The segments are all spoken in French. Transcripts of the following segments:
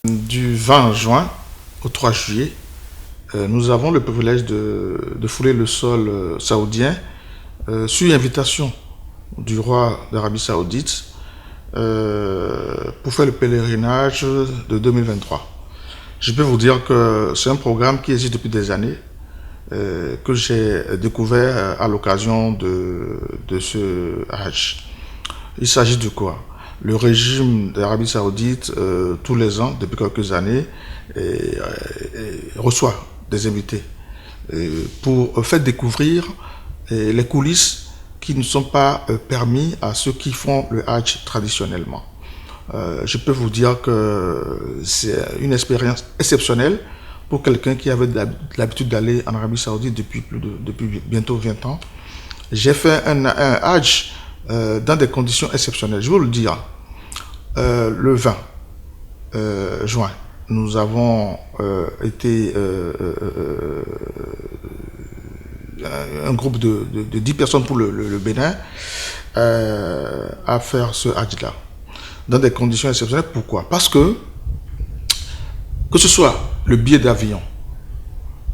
Du 20 juin au 3 juillet, nous avons le privilège de fouler le sol saoudien sur invitation du roi d'Arabie Saoudite pour faire le pèlerinage de 2023. Je peux vous dire que c'est un programme qui existe depuis des années, que j'ai découvert à l'occasion de ce Hajj. Il s'agit de quoi? Le régime d'Arabie Saoudite, tous les ans, depuis quelques années, reçoit des invités pour faire découvrir les coulisses qui ne sont pas permis à ceux qui font le Hajj traditionnellement. Je peux vous dire que c'est une expérience exceptionnelle pour quelqu'un qui avait l'habitude d'aller en Arabie Saoudite depuis bientôt 20 ans. J'ai fait un Hajj dans des conditions exceptionnelles. Je veux le dire, le 20 juin, nous avons été un groupe de 10 personnes pour le Bénin à faire ce Hajj-là, dans des conditions exceptionnelles. Pourquoi? Parce que ce soit le billet d'avion,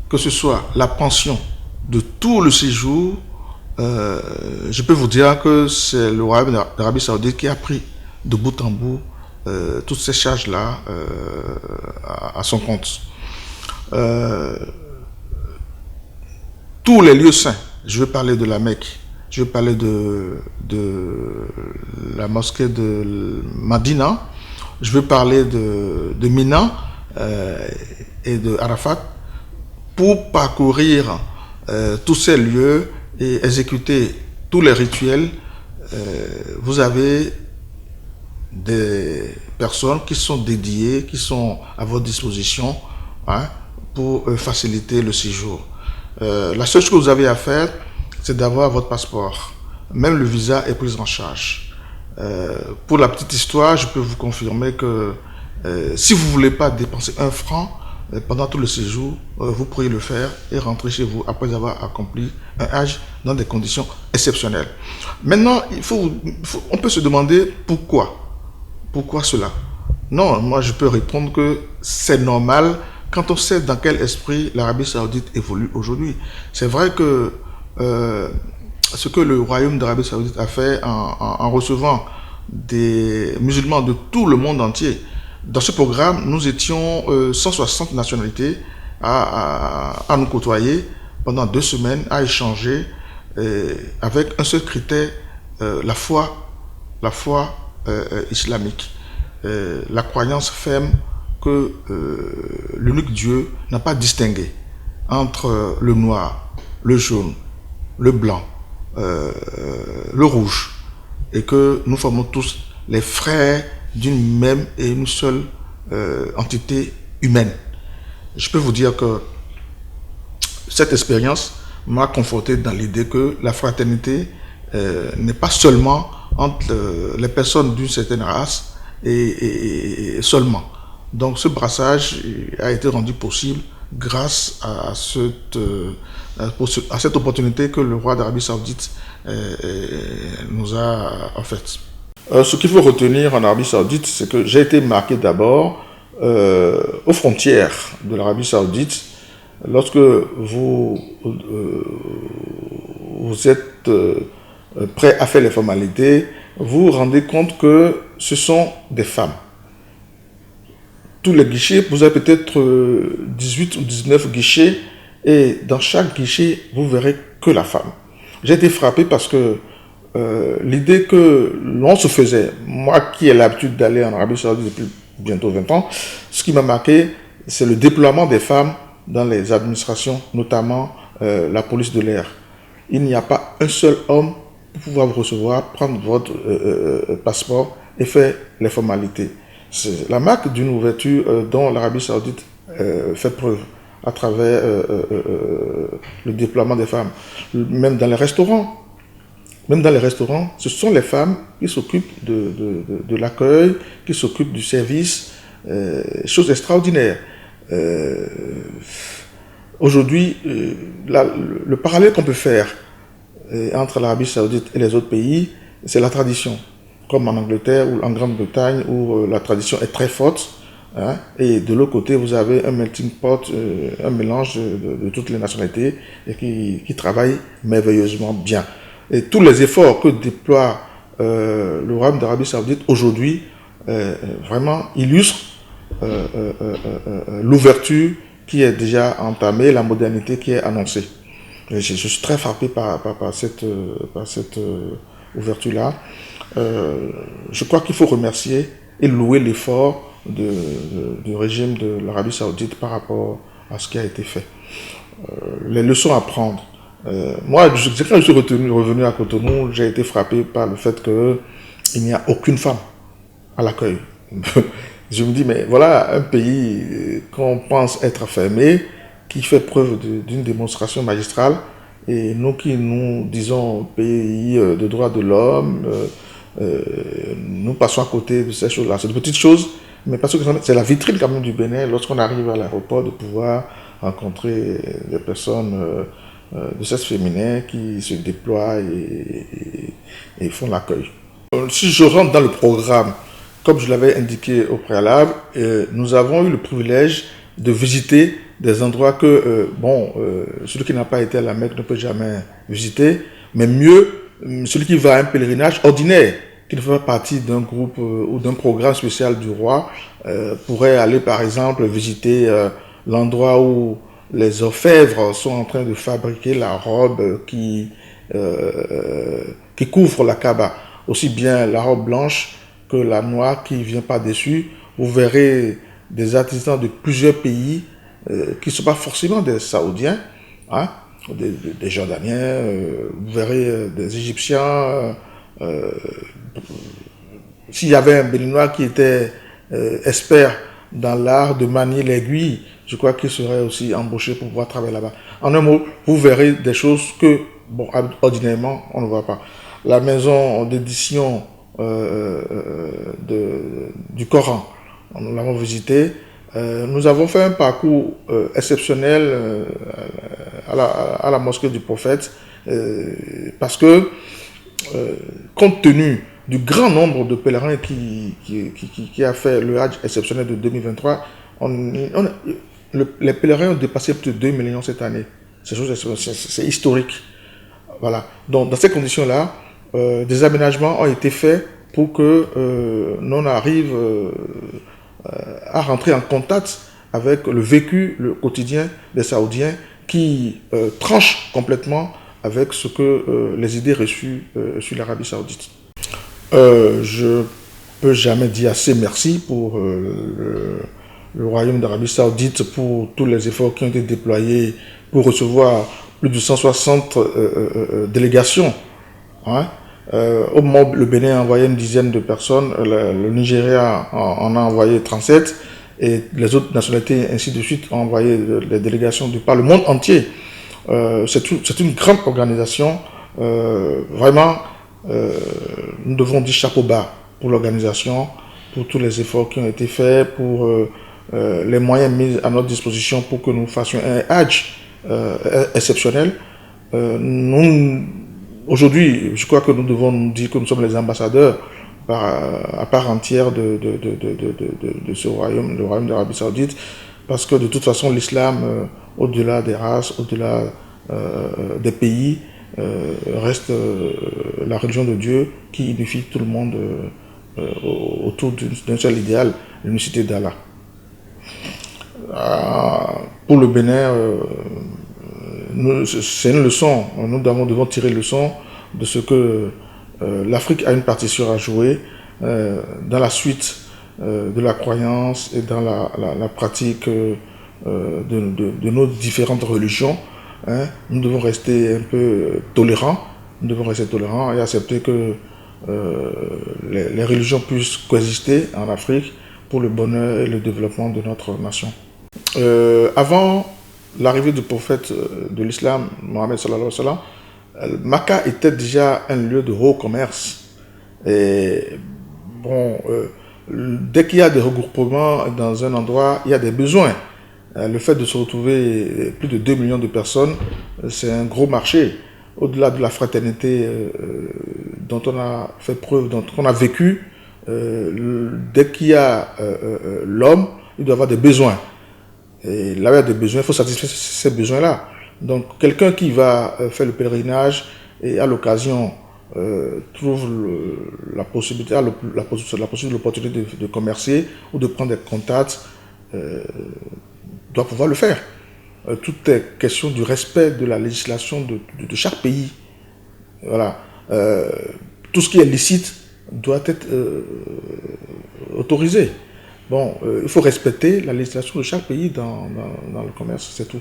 que ce soit la pension de tout le séjour, je peux vous dire que c'est le royaume d'Arabie Saoudite qui a pris de bout en bout toutes ces charges-là à son compte. Tous les lieux saints, je veux parler de la Mecque, je veux parler de la mosquée de Madina, je veux parler de Mina et de Arafat, pour parcourir tous ces lieux et exécuter tous les rituels. Vous avez des personnes qui sont dédiées, qui sont à votre disposition pour faciliter le séjour. La seule chose que vous avez à faire, c'est d'avoir votre passeport. Même le visa est pris en charge. Pour la petite histoire, je peux vous confirmer que si vous ne voulez pas dépenser un franc pendant tout le séjour, vous pourriez le faire et rentrer chez vous après avoir accompli un Hajj dans des conditions exceptionnelles. Maintenant, on peut se demander pourquoi. Pourquoi cela? Non, moi je peux répondre que c'est normal quand on sait dans quel esprit l'Arabie Saoudite évolue aujourd'hui. C'est vrai que ce que le royaume d'Arabie Saoudite a fait en recevant des musulmans de tout le monde entier. Dans ce programme, nous étions 160 nationalités à nous côtoyer pendant 2 semaines, à échanger avec un seul critère, la foi islamique. La croyance ferme que l'unique Dieu n'a pas distingué entre le noir, le jaune, le blanc, le rouge, et que nous formons tous les frères d'une même et une seule entité humaine. Je peux vous dire que cette expérience m'a conforté dans l'idée que la fraternité n'est pas seulement entre les personnes d'une certaine race et seulement. Donc ce brassage a été rendu possible grâce à cette opportunité que le roi d'Arabie Saoudite nous a offerte. Ce qu'il faut retenir en Arabie Saoudite, c'est que j'ai été marqué d'abord aux frontières de l'Arabie Saoudite. Lorsque vous êtes prêt à faire les formalités, vous vous rendez compte que ce sont des femmes. Tous les guichets, vous avez peut-être 18 ou 19 guichets, et dans chaque guichet, vous verrez que la femme. J'ai été frappé parce que l'idée que l'on se faisait, moi qui ai l'habitude d'aller en Arabie Saoudite depuis bientôt 20 ans, ce qui m'a marqué, c'est le déploiement des femmes dans les administrations, notamment la police de l'air. Il n'y a pas un seul homme pour pouvoir vous recevoir, prendre votre passeport et faire les formalités. C'est la marque d'une ouverture dont l'Arabie Saoudite fait preuve à travers le déploiement des femmes. Même dans les restaurants, ce sont les femmes qui s'occupent de l'accueil, qui s'occupent du service, chose extraordinaire. Aujourd'hui, le parallèle qu'on peut faire entre l'Arabie Saoudite et les autres pays, c'est la tradition. Comme en Angleterre ou en Grande-Bretagne, où la tradition est très forte, hein, et de l'autre côté, vous avez un melting pot, un mélange de toutes les nationalités et qui travaille merveilleusement bien. Et tous les efforts que déploie le Royaume d'Arabie Saoudite aujourd'hui vraiment illustrent l'ouverture qui est déjà entamée, la modernité qui est annoncée. Je suis très frappé par cette ouverture-là. Je crois qu'il faut remercier et louer l'effort du régime de l'Arabie Saoudite par rapport à ce qui a été fait. Les leçons à prendre. Moi, quand je suis revenu à Cotonou, j'ai été frappé par le fait qu'il n'y a aucune femme à l'accueil. Je me dis, mais voilà un pays qu'on pense être fermé, qui fait preuve d'une démonstration magistrale, et nous qui nous disons pays de droits de l'homme, nous passons à côté de ces choses-là. C'est de petites choses, mais parce que c'est la vitrine quand même du Bénin, lorsqu'on arrive à l'aéroport, de pouvoir rencontrer des personnes de sexe féminin qui se déploient et font l'accueil. Si je rentre dans le programme, comme je l'avais indiqué au préalable, nous avons eu le privilège de visiter des endroits que, celui qui n'a pas été à la Mecque ne peut jamais visiter, mais mieux, celui qui va à un pèlerinage ordinaire, qui ne fait pas partie d'un groupe ou d'un programme spécial du roi, pourrait aller par exemple visiter l'endroit où les orfèvres sont en train de fabriquer la robe qui couvre la Kaaba, aussi bien la robe blanche que la noire qui vient par-dessus. Vous verrez des artisans de plusieurs pays qui ne sont pas forcément des Saoudiens, hein, des Jordaniens, vous verrez des Égyptiens. S'il y avait un Béninois qui était expert dans l'art de manier l'aiguille, je crois qu'il serait aussi embauché pour pouvoir travailler là-bas. En un mot, vous verrez des choses que, bon, ordinairement, on ne voit pas. La maison d'édition du Coran, nous l'avons visité. Nous avons fait un parcours exceptionnel à la mosquée du prophète parce que, compte tenu du grand nombre de pèlerins qui a fait le Hajj exceptionnel de 2023, les pèlerins ont dépassé plus de 2 millions cette année. C'est historique. Voilà. Donc, dans ces conditions-là, des aménagements ont été faits pour que l'on arrive à rentrer en contact avec le vécu, le quotidien des Saoudiens qui tranche complètement avec ce que les idées reçues sur l'Arabie Saoudite. Je peux jamais dire assez merci pour le Royaume d'Arabie Saoudite pour tous les efforts qui ont été déployés pour recevoir plus de 160 délégations. Hein. Au moment où le Bénin a envoyé une dizaine de personnes, le Nigeria en a envoyé 37 et les autres nationalités ainsi de suite ont envoyé les délégations par le monde entier. C'est une grande organisation. Vraiment, nous devons dire chapeau bas pour l'organisation, pour tous les efforts qui ont été faits, pour les moyens mis à notre disposition pour que nous fassions un Hajj exceptionnel. Aujourd'hui, je crois que nous devons nous dire que nous sommes les ambassadeurs à part entière de ce royaume, le royaume d'Arabie Saoudite, parce que de toute façon, l'islam, au-delà des races, au-delà des pays, reste la religion de Dieu qui unifie tout le monde autour d'un seul idéal, l'unicité d'Allah. Pour le Bénin, c'est une leçon. Nous devons tirer leçon de ce que l'Afrique a une partition à jouer dans la suite de la croyance et dans la pratique de nos différentes religions. Hein. Nous devons rester un peu tolérants. Nous devons rester tolérants et accepter que les religions puissent coexister en Afrique pour le bonheur et le développement de notre nation. Avant l'arrivée du prophète de l'islam, Mohammed sallallahu alayhi wa sallam, Makkah était déjà un lieu de haut commerce. Et bon, dès qu'il y a des regroupements dans un endroit, il y a des besoins. Le fait de se retrouver plus de 2 millions de personnes, c'est un gros marché. Au-delà de la fraternité dont on a fait preuve, dont on a vécu, dès qu'il y a l'homme, il doit avoir des besoins. Et là, il y a des besoins, il faut satisfaire ces besoins-là. Donc, quelqu'un qui va faire le pèlerinage et à l'occasion trouve la possibilité, l'opportunité de commercer ou de prendre des contacts, doit pouvoir le faire. Tout est question du respect de la législation de chaque pays. Voilà. Tout ce qui est licite doit être autorisé. Bon, il faut respecter la législation de chaque pays dans le commerce, c'est tout.